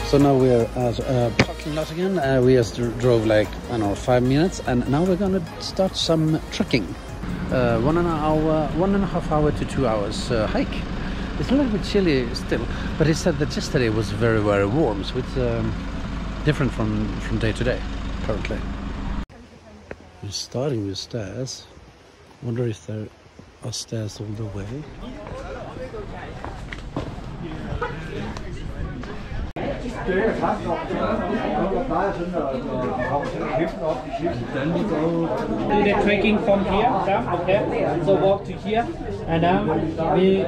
So now we are at parking lot again. We just drove like, I don't know, 5 minutes, and now we're gonna start some trekking. 1.5 hour to 2 hours hike. It's a little bit chilly still, but it said that yesterday was very, very warm, so it's different from day to day, apparently. We're starting with stairs. Wonder if there are stairs all the way. The trekking from here, okay? So walk to here, and then we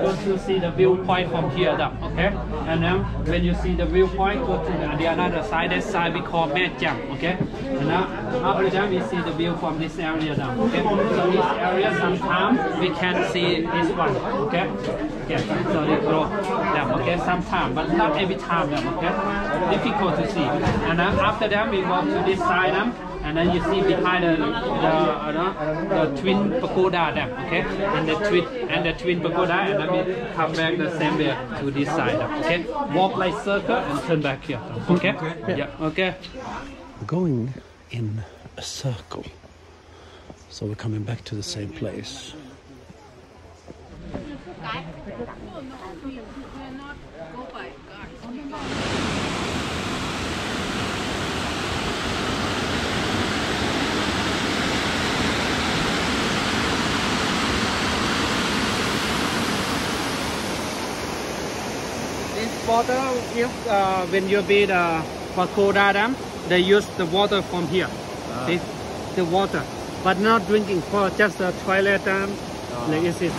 go to see the viewpoint from here, okay? And then when you see the viewpoint, go to the other side. That side we call Whatchachan, okay? And now after that we see the view from this area down, okay? So this area sometimes we can see this one, okay? Yeah, so they go down, okay? Sometimes, but not every time, okay? Difficult to see. And then after that we walk to this side, and then you see behind the twin pagoda there, okay? And the twin pagoda, and then we come back the same way to this side, okay? Walk like circle and turn back here, okay? Yeah, okay. We're going in a circle, so we're coming back to the same place. This water, if when you be the pagoda dam, they use the water from here. The water, but not drinking, for just the toilet dam. Like this is.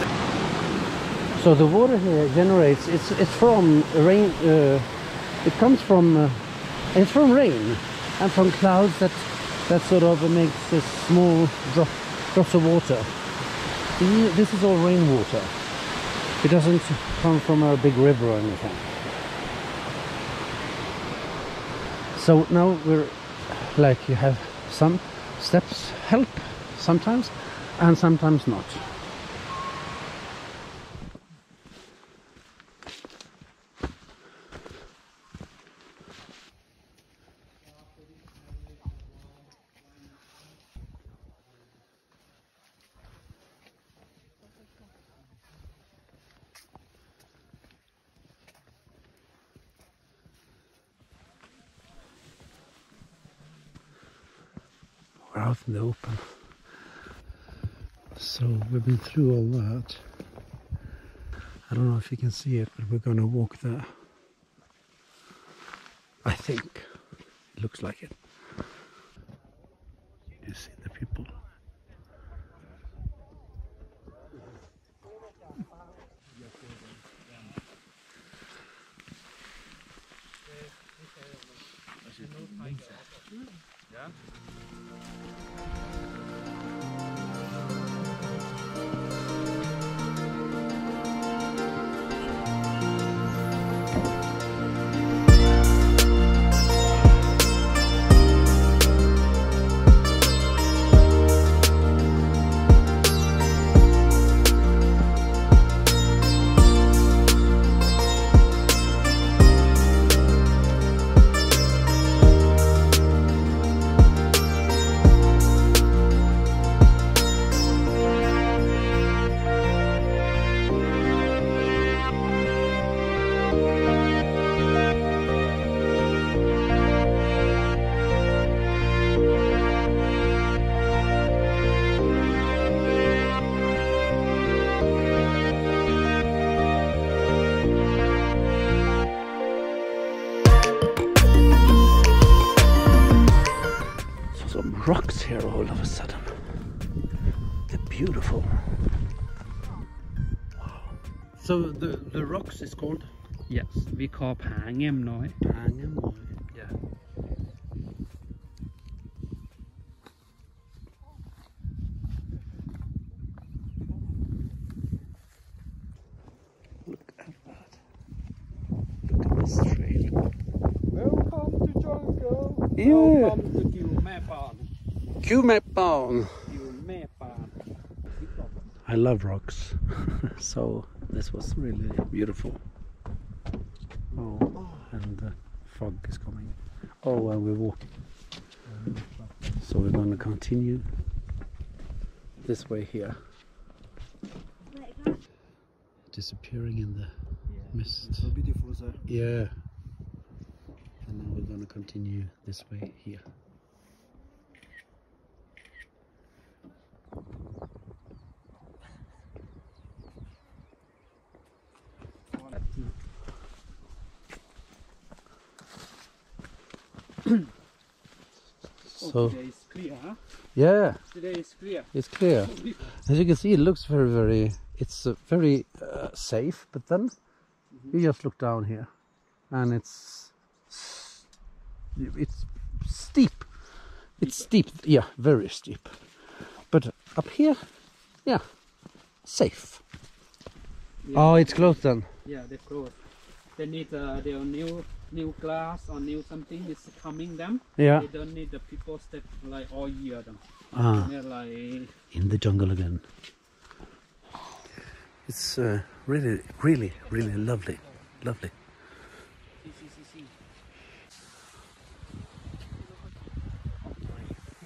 So the water here generates. It's from rain. It comes from. It's from rain and from clouds that sort of makes this small drops of water. This is all rainwater. It doesn't come from a big river or anything. So now we're like, you have some steps help sometimes and sometimes not. We're out in the open. So we've been through all that. I don't know if you can see it, but we're gonna walk there. I think it looks like it. You see the people. rocks here all of a sudden. They're beautiful. Wow. So the rocks is called? Yes, we call Phangem Noi. Phangem Noi. Yeah. Look at that. Look at this trail. Welcome to jungle. Yeah. Welcome to Gopro. Gopro. I love rocks, so this was really beautiful. Oh, and the fog is coming. Oh, well, we're walking. So we're going to continue this way here. Disappearing in the mist. So beautiful, sir. Yeah. And now we're going to continue this way here. So today is clear, huh? yeah, Today is clear. it's clear. As you can see, it looks very, it's very safe, but then you just look down here and it's steep. It's steep, yeah, very steep. But up here, yeah, safe. Yeah. Oh, it's closed then. Yeah, they're closed. They need their new glass or new something is coming them. Yeah. They don't need the people stay like all year them. Ah, They're like in the jungle again. It's really, really, really lovely. Lovely.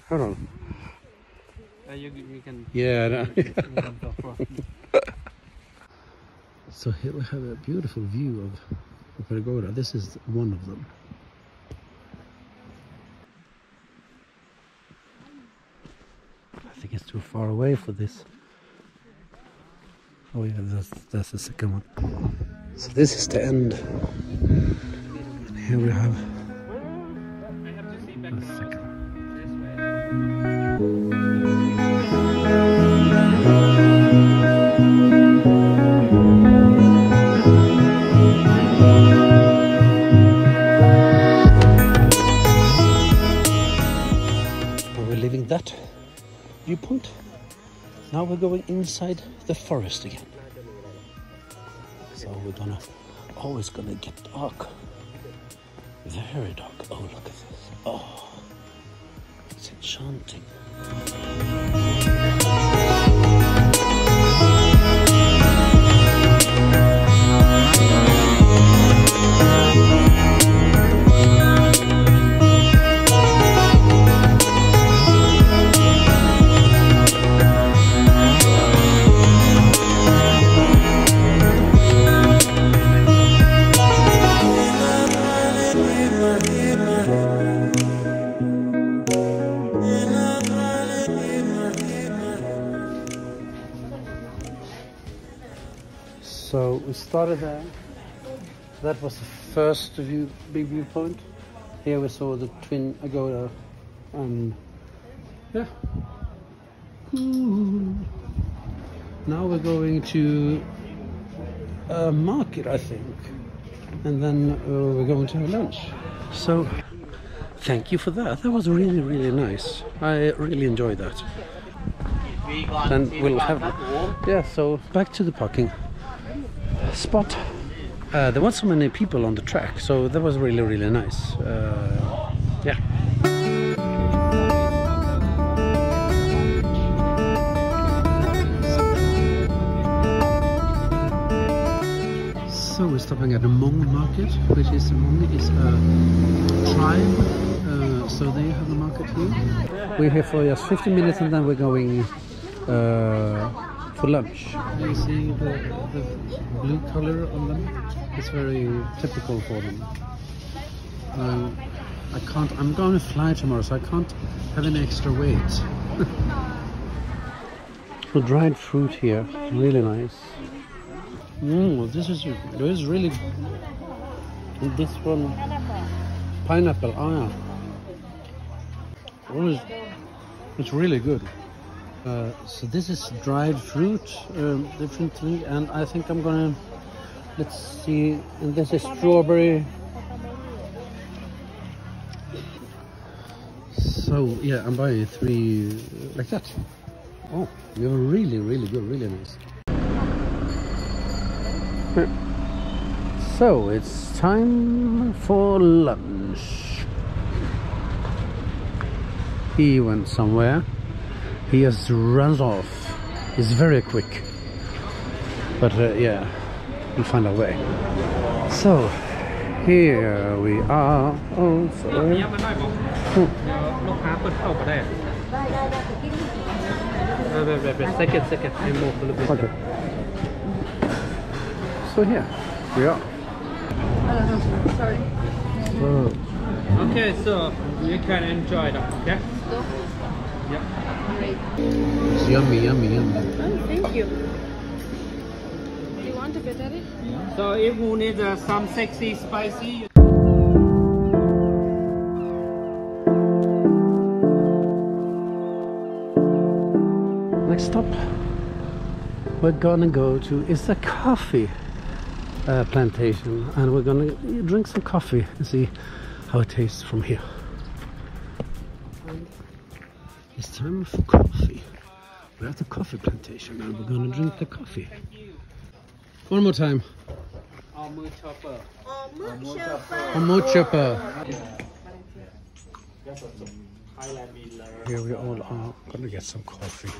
Hold on. you can. Yeah. No. you can go for. So here we have a beautiful view of the pagoda. This is one of them. I think it's too far away for this. Oh yeah, that's the second one. So this is the end. And here we have I have to see back the second. That viewpoint. Now we're going inside the forest again. So we're always gonna get dark. Very dark. Oh, look at this. Oh, it's enchanting. So we started there. That was the first big viewpoint. Here we saw the twin pagoda, and yeah. Now we're going to a market, I think, and then we're going to have lunch. So thank you for that. That was really, really nice. I really enjoyed that. And we'll have, yeah. So back to the parking spot. There weren't so many people on the track, so that was really, really nice. Yeah. So we're stopping at the Hmong market, which is a tribe, so they have a market here. We're here for just 15 minutes and then we're going for lunch. You see the blue color on them? It's very typical for them. I'm going to fly tomorrow, so I can't have any extra weight. So dried fruit here, really nice. This is really. This one, pineapple. Ah, yeah. It's really good. So this is dried fruit, different thing, and I think I'm gonna, let's see, and this is strawberry. So yeah, I'm buying 3 like that. Oh, you have a really, really good, really nice. So it's time for lunch. He went somewhere. He just runs off. He's very quick. But yeah, we'll find our way. So here we are. Oh, sorry. Second. I move a little bit. Okay. So here we are. Sorry. Okay, so you can enjoy that, okay? Yep. It's yummy. Oh, thank you. Do you want to get at it? So if you need some sexy spicy. Next stop, we're gonna go to is a coffee plantation, and we're gonna drink some coffee and see how it tastes from here. It's time for coffee. We're at the coffee plantation and we're gonna drink the coffee. One more time. Chopper. Here we all are gonna get some coffee.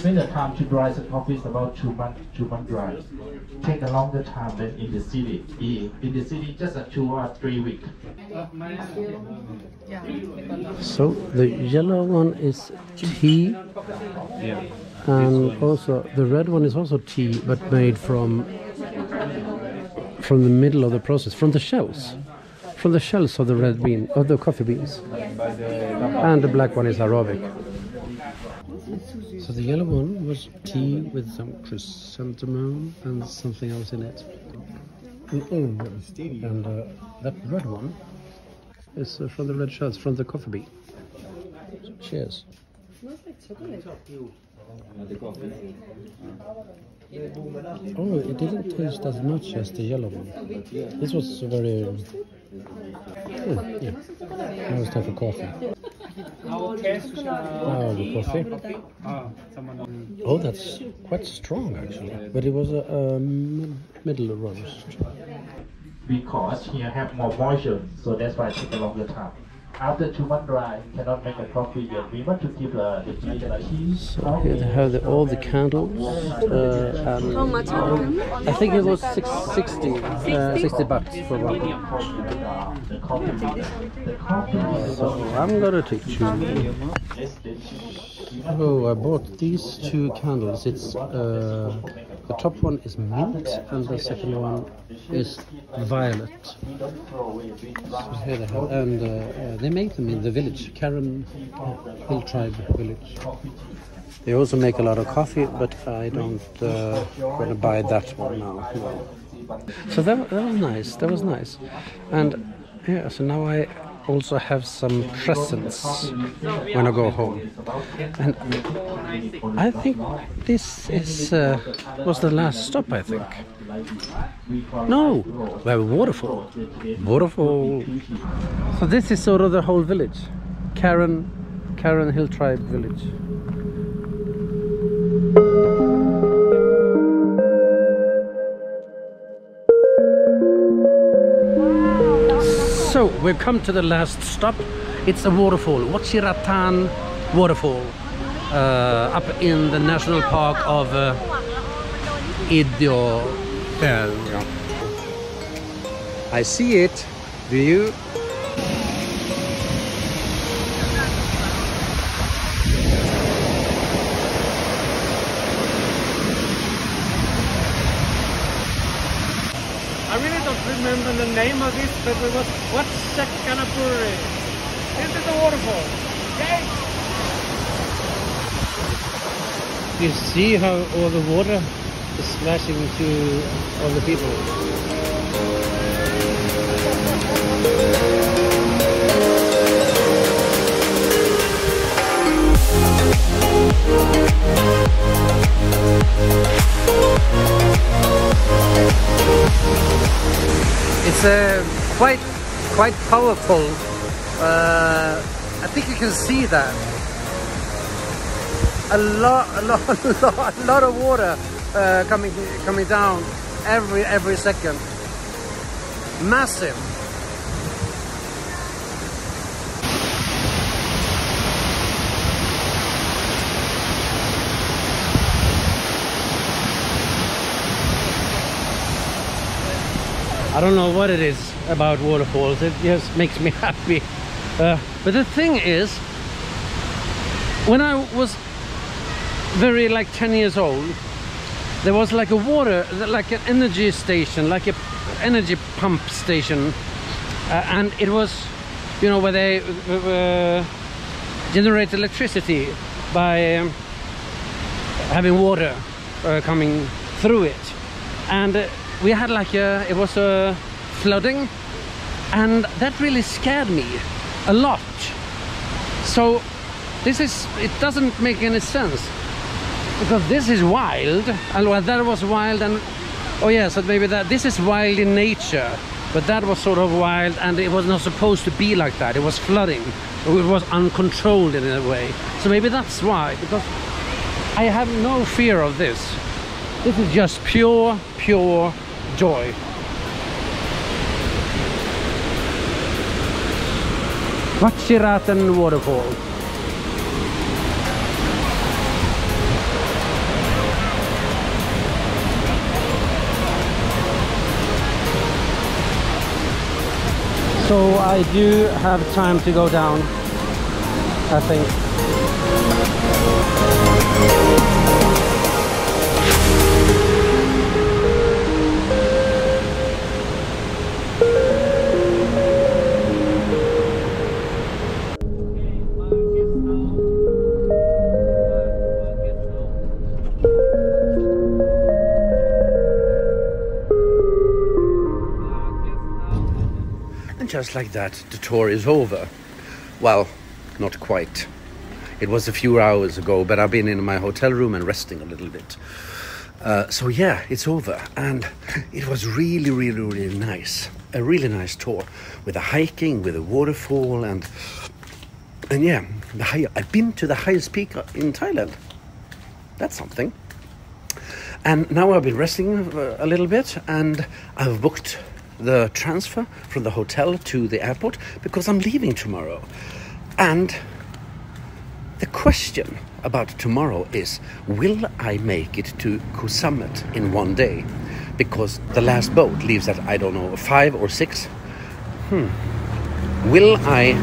When the time to dry the coffee is about 2 months dry. Take a longer time than in the city. In the city, just 2 or 3 weeks. So the yellow one is tea, and also the red one is also tea, but made from the middle of the process, from the shells of the red bean, of the coffee beans, and the black one is Arabic. So the yellow one was tea with some chrysanthemum and something else in it, and that red one is from the red shells, from the coffee bean. So, cheers. Oh, it didn't taste as much as the yellow one. This was very... yeah. Now it's time for coffee. Oh, the coffee. Oh, that's quite strong actually. But it was a middle roast. Because here have more moisture, so that's why it takes a longer time. After 2 months dry, cannot make a coffee yet. We want to keep the cheese. So here they have all the candles. And How much are the candles? I think it was 60 bucks for one. So I'm gonna take 2. Oh, I bought these 2 candles. It's the top one is mint and the second one is violet. So here they have, and they make them in the village, Kaale Hill Tribe village. They also make a lot of coffee, but I don't gonna buy that one now. No. So that was nice. That was nice, and yeah. So now I also have some presents when I go home, and I think this is was the last stop. I think. No, we have a waterfall. So this is sort of the whole village, Kaale Hill Tribe village. So we've come to the last stop. It's a waterfall, Whatchachan waterfall, up in the national park of Indonesia. I see it. Do you? I really don't remember the name of this, but it was Whatchachan. This is the waterfall. Okay. You see how all the water is splashing into all the people. It's quite powerful. I think you can see that. A lot of water coming down every second. Massive. I don't know what it is about waterfalls, it just makes me happy. But the thing is, when I was very like 10 years old, there was like a water, like an energy station, like a energy pump station, and it was, you know, where they generate electricity by having water coming through it. And we had like it was flooding, and that really scared me a lot. So it doesn't make any sense, because this is wild, and well, that was wild, and oh yeah, so maybe this is wild in nature, but that was sort of wild, and it was not supposed to be like that. It was flooding, it was uncontrolled in a way. So maybe that's why, because I have no fear of this. This is just pure joy. Whatchachan waterfall. So I do have time to go down, I think. And just like that, the tour is over. Well, not quite. It was a few hours ago, but I've been in my hotel room and resting a little bit. So yeah, it's over, and it was really nice. A really nice tour with the hiking, with a waterfall, and yeah, I've been to the highest peak in Thailand. That's something. And now I've been resting a little bit, and I've booked the transfer from the hotel to the airport because I'm leaving tomorrow. And the question about tomorrow is, will I make it to Koh Summit in one day? Because the last boat leaves at, I don't know, 5 or 6. Will I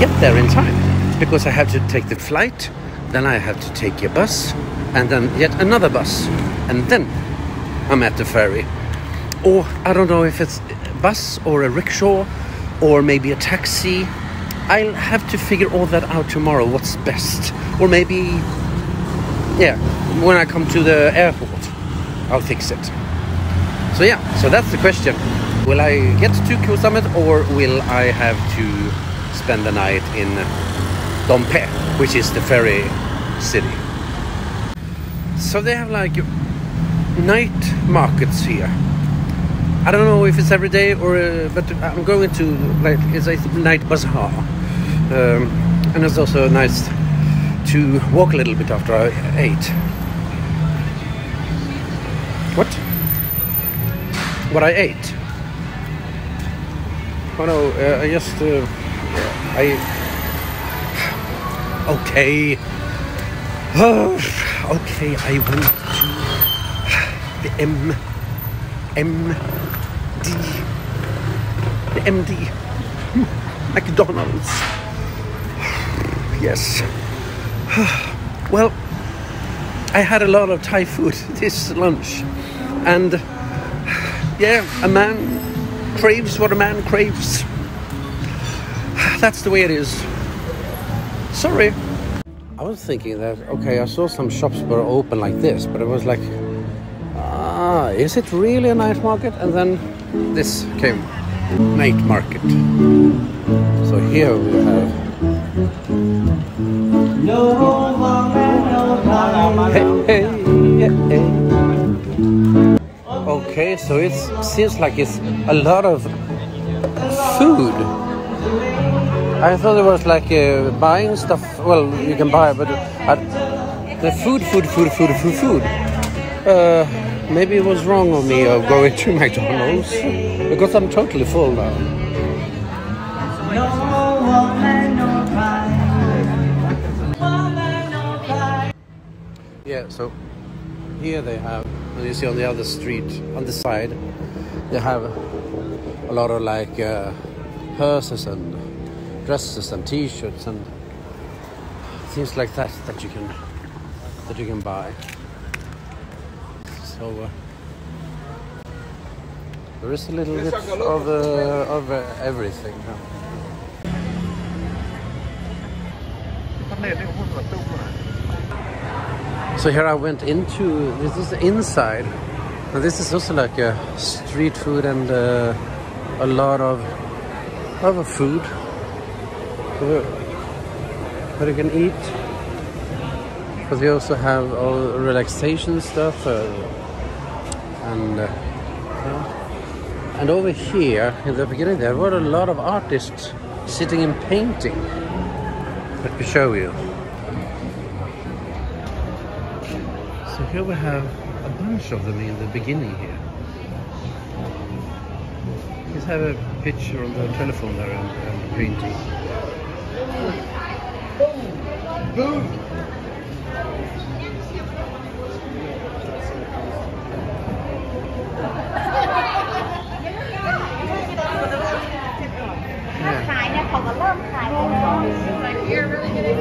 get there in time? Because I have to take the flight, then I have to take a bus, and then yet another bus, and then I'm at the ferry. Or I don't know if it's a bus or a rickshaw or maybe a taxi. I'll have to figure all that out tomorrow, what's best. Or maybe, yeah, when I come to the airport, I'll fix it. So yeah, so that's the question. Will I get to Koh Summit, or will I have to spend the night in Phnom Penh, which is the ferry city? So they have like night markets here. I don't know if it's every day or, but I'm going to, like, it's a night bazaar. And it's also nice to walk a little bit after I ate. What I ate? Oh no, I just, okay. Okay, I went to the MD, McDonald's. Yes. Well, I had a lot of Thai food this lunch, and yeah, a man craves what a man craves. That's the way it is. Sorry. I was thinking that, okay, I saw some shops were open like this, but it was like, is it really a night market? And then this came, night market. So here we have Hey, hey. Okay, so it seems like it's a lot of food. I thought it was like buying stuff. Well, you can buy, but the food. Maybe it was wrong of me of going to McDonald's because I'm totally full now. Yeah, so here they have, and you see on the other street, on the side, they have a lot of like purses and dresses and t-shirts and things like that that you can buy. So there is a little bit of everything. So here I went into, this is the inside, and this is also like a street food and a lot of food that you can eat. But we also have all relaxation stuff and over here in the beginning there were a lot of artists sitting and painting. Let me show you. So here we have a bunch of them in the beginning here. Just have a picture on the telephone there and painting. Boom! You're really good at